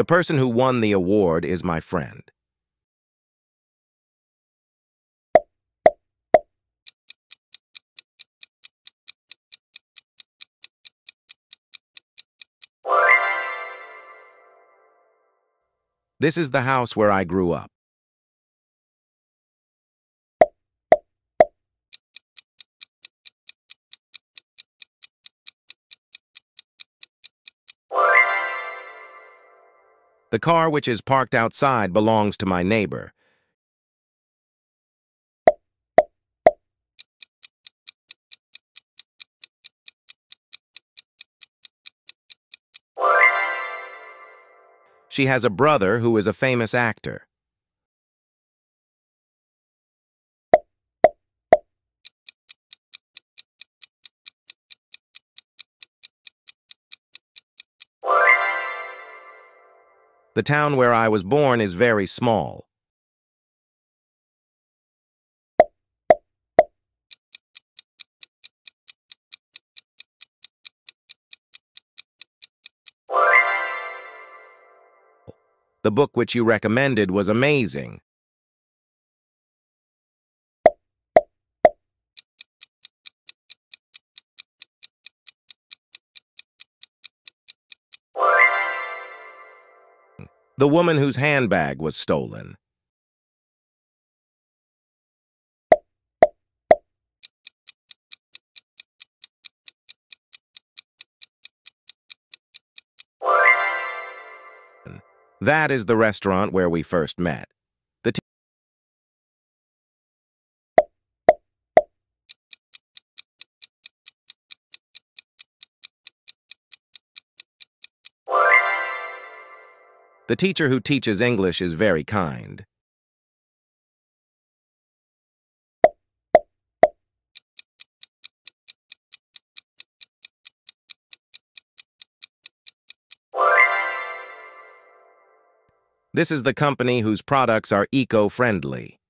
The person who won the award is my friend. This is the house where I grew up. The car which is parked outside belongs to my neighbor. She has a brother who is a famous actor. The town where I was born is very small. The book which you recommended was amazing. The woman whose handbag was stolen. That is the restaurant where we first met. The teacher who teaches English is very kind. This is the company whose products are eco-friendly.